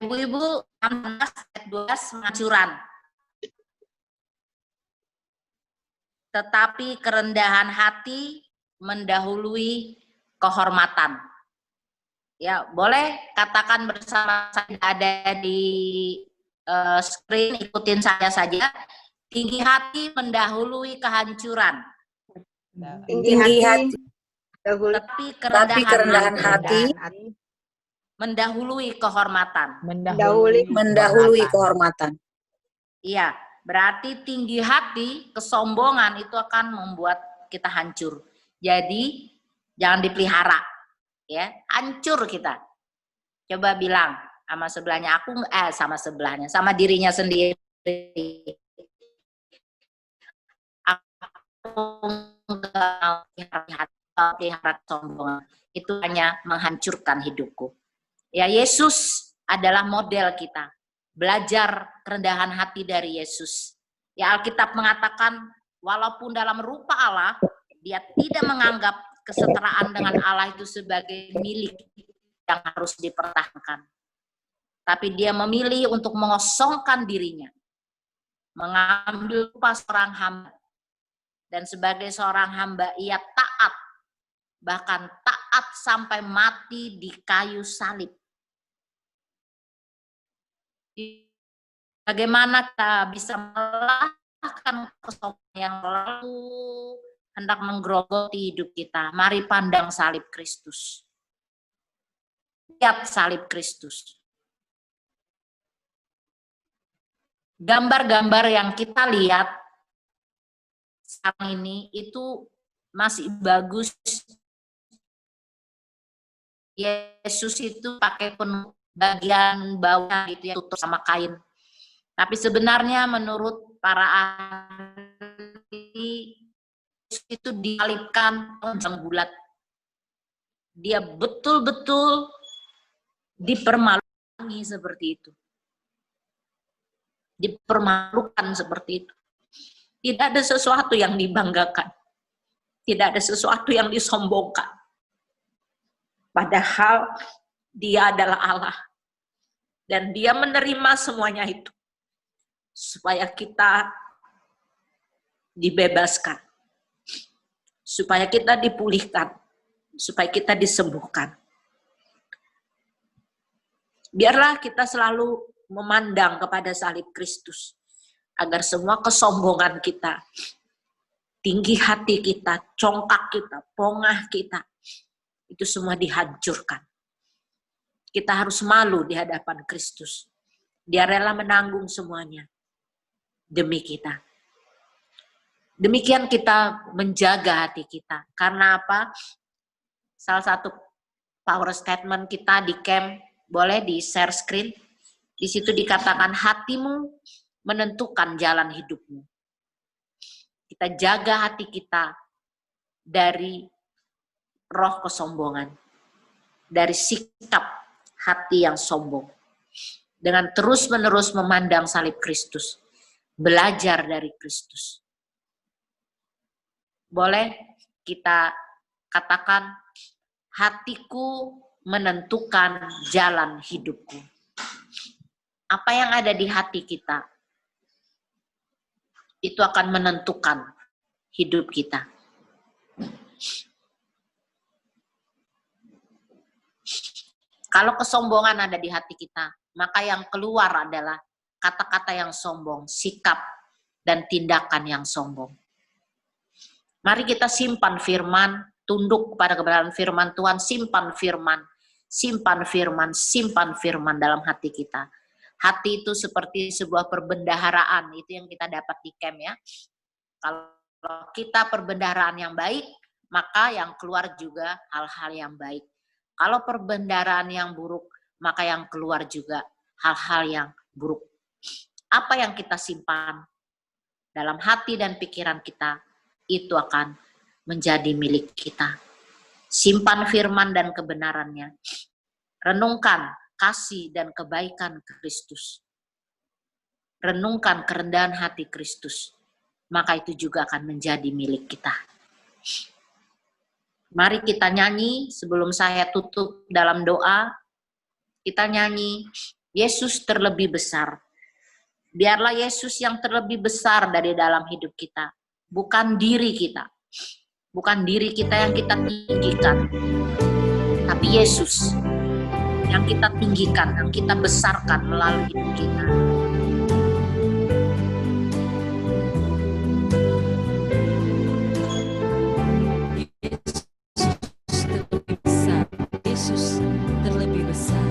D: Ibu-ibu, 16 ayat 12 penghancuran. Tetapi kerendahan hati mendahului kehormatan. Ya, boleh katakan bersama saya, ada di screen, ikutin saya saja. Tinggi hati mendahului kehancuran.
E: Tinggi hati,
D: Tapi kerendahan hati mendahului kehormatan.
E: mendahului kehormatan.
D: Iya, berarti tinggi hati, kesombongan itu akan membuat kita hancur. Jadi jangan dipelihara, ya, hancur kita. Coba bilang sama sebelahnya, sama dirinya sendiri. Aku enggak pelihara kesombongan. Itu hanya menghancurkan hidupku. Ya, Yesus adalah model kita. Belajar kerendahan hati dari Yesus. Ya, Alkitab mengatakan, walaupun dalam rupa Allah, dia tidak menganggap kesetaraan dengan Allah itu sebagai milik yang harus dipertahankan. Tapi dia memilih untuk mengosongkan dirinya. Mengambil rupa seorang hamba. Dan sebagai seorang hamba, ia taat. Bahkan taat sampai mati di kayu salib. Bagaimana kita bisa melahkan kesombongan yang lalu hendak menggerogoti hidup kita? Mari pandang salib Kristus. Lihat salib Kristus. Gambar-gambar yang kita lihat sekarang ini itu masih bagus. Yesus itu pakai penuh bagian bawah gitu ya, tutup sama kain. Tapi sebenarnya menurut para ahli itu disalibkan panjang bulat. Dia betul-betul dipermalukan seperti itu. Dipermalukan seperti itu. Tidak ada sesuatu yang dibanggakan. Tidak ada sesuatu yang disombongkan. Padahal dia adalah Allah. Dan dia menerima semuanya itu. Supaya kita dibebaskan, supaya kita dipulihkan, supaya kita disembuhkan. Biarlah kita selalu memandang kepada salib Kristus, agar semua kesombongan kita, tinggi hati kita, congkak kita, pongah kita, itu semua dihancurkan. Kita harus malu di hadapan Kristus. Dia rela menanggung semuanya demi kita. Demikian kita menjaga hati kita. Karena apa? Salah satu power statement kita di camp, boleh di share screen. Di situ dikatakan hatimu menentukan jalan hidupmu. Kita jaga hati kita dari roh kesombongan, dari sikap hati yang sombong. Dengan terus-menerus memandang salib Kristus, belajar dari Kristus. Boleh kita katakan, hatiku menentukan jalan hidupku. Apa yang ada di hati kita, itu akan menentukan hidup kita. Kalau kesombongan ada di hati kita, maka yang keluar adalah kata-kata yang sombong, sikap dan tindakan yang sombong. Mari kita simpan firman, tunduk kepada kebenaran firman Tuhan, simpan firman, simpan firman, simpan firman dalam hati kita. Hati itu seperti sebuah perbendaharaan, itu yang kita dapat di camp ya. Kalau kita perbendaharaan yang baik, maka yang keluar juga hal-hal yang baik. Kalau perbendaharaan yang buruk, maka yang keluar juga hal-hal yang buruk. Apa yang kita simpan dalam hati dan pikiran kita, itu akan menjadi milik kita. Simpan firman dan kebenarannya. Renungkan kasih dan kebaikan Kristus. Renungkan kerendahan hati Kristus. Maka itu juga akan menjadi milik kita. Mari kita nyanyi sebelum saya tutup dalam doa. Kita nyanyi, Yesus terlebih besar. Biarlah Yesus yang terlebih besar dari dalam hidup kita. Bukan diri kita. Bukan diri kita yang kita tinggikan. Tapi Yesus yang kita tinggikan, yang kita besarkan melalui hidup kita.
B: Yesus terlebih besar.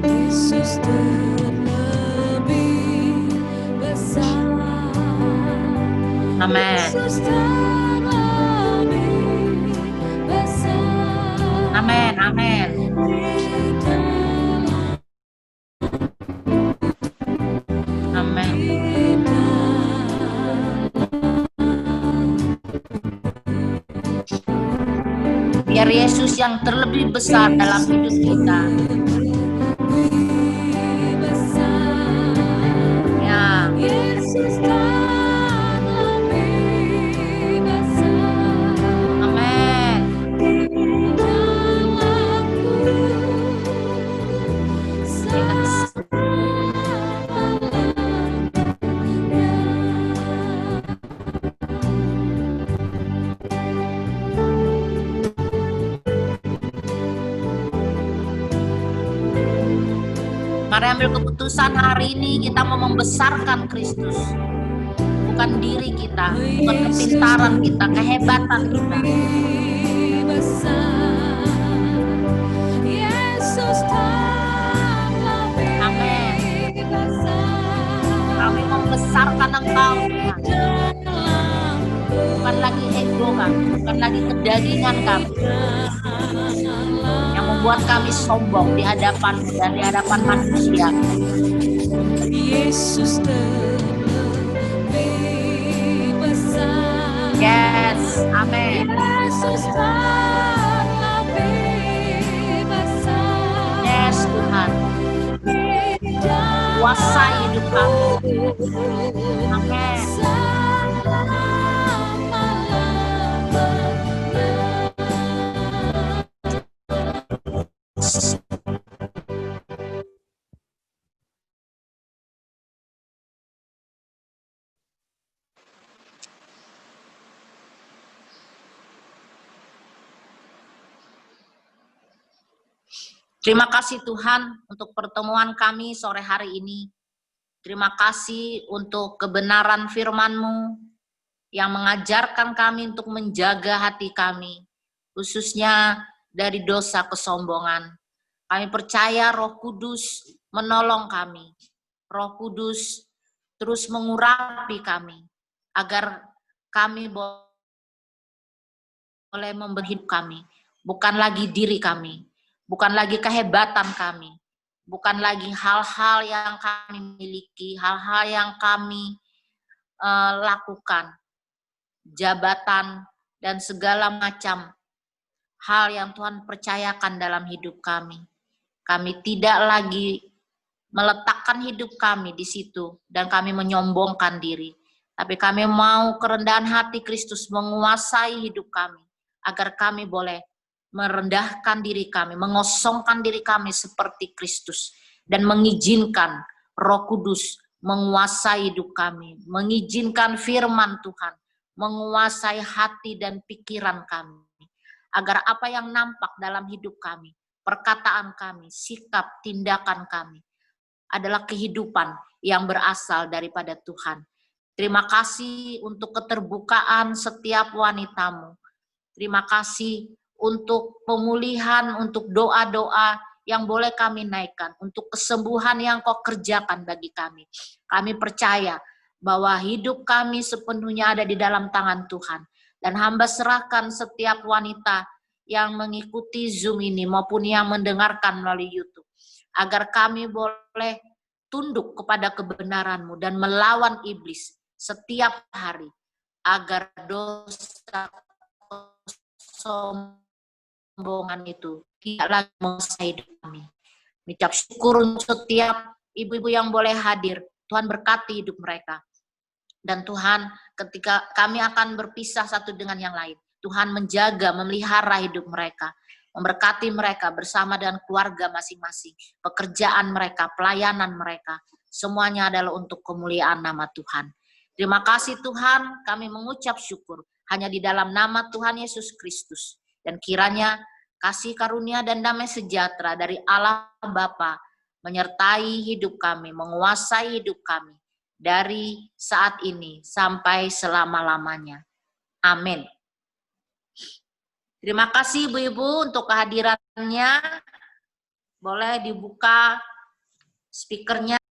B: Yesus terlebih besar.
D: Amin.
B: Yesus terlebih besar.
D: Amin, amin. Amin. Biar Yesus yang terlebih besar dalam hidup kita. Ya.
B: Yesus terlebih besar.
D: Amin. Mari ambil keputusan hari ini, kita mau membesarkan Kristus. Bukan diri kita, bukan kepintaran kita, kehebatan kita. Amin. Kami membesarkan Engkau, Tuhan. Bukan lagi ego kami, bukan lagi kedagingan kami yang membuat kami sombong di hadapan dan di hadapan manusia.
B: Yesus terlebih besar.
D: Yes, amin.
B: Yesus terlebih besar.
D: Yes, Tuhan. Kuasai hidup kami. Amin. Terima kasih Tuhan untuk pertemuan kami sore hari ini. Terima kasih untuk kebenaran firman-Mu yang mengajarkan kami untuk menjaga hati kami, khususnya dari dosa kesombongan. Kami percaya Roh Kudus menolong kami. Roh Kudus terus mengurapi kami, agar kami boleh memberi hidup kami. Bukan lagi diri kami, bukan lagi kehebatan kami, bukan lagi hal-hal yang kami miliki, hal-hal yang kami lakukan, jabatan, dan segala macam hal yang Tuhan percayakan dalam hidup kami. Kami tidak lagi meletakkan hidup kami di situ dan kami menyombongkan diri. Tapi kami mau kerendahan hati Kristus menguasai hidup kami, agar kami boleh merendahkan diri kami, mengosongkan diri kami seperti Kristus, dan mengizinkan Roh Kudus menguasai hidup kami, mengizinkan firman Tuhan menguasai hati dan pikiran kami, agar apa yang nampak dalam hidup kami, perkataan kami, sikap, tindakan kami adalah kehidupan yang berasal daripada Tuhan. Terima kasih untuk keterbukaan setiap wanitamu. Terima kasih untuk pemulihan, untuk doa-doa yang boleh kami naikkan, untuk kesembuhan yang Kau kerjakan bagi kami. Kami percaya bahwa hidup kami sepenuhnya ada di dalam tangan Tuhan. Dan hamba serahkan setiap wanita yang mengikuti Zoom ini maupun yang mendengarkan melalui YouTube, agar kami boleh tunduk kepada kebenaran-Mu dan melawan iblis setiap hari, agar dosa kesombongan itu tidak lagi menguasai hidup kami. Mengucap syukur untuk setiap ibu-ibu yang boleh hadir. Tuhan berkati hidup mereka. Dan Tuhan, ketika kami akan berpisah satu dengan yang lain, Tuhan menjaga, memelihara hidup mereka, memberkati mereka bersama dengan keluarga masing-masing, pekerjaan mereka, pelayanan mereka, semuanya adalah untuk kemuliaan nama Tuhan. Terima kasih Tuhan, kami mengucap syukur hanya di dalam nama Tuhan Yesus Kristus. Dan kiranya kasih karunia dan damai sejahtera dari Allah Bapa menyertai hidup kami, menguasai hidup kami dari saat ini sampai selama-lamanya. Amin. Terima kasih Ibu-Ibu untuk kehadirannya. Boleh dibuka speakernya.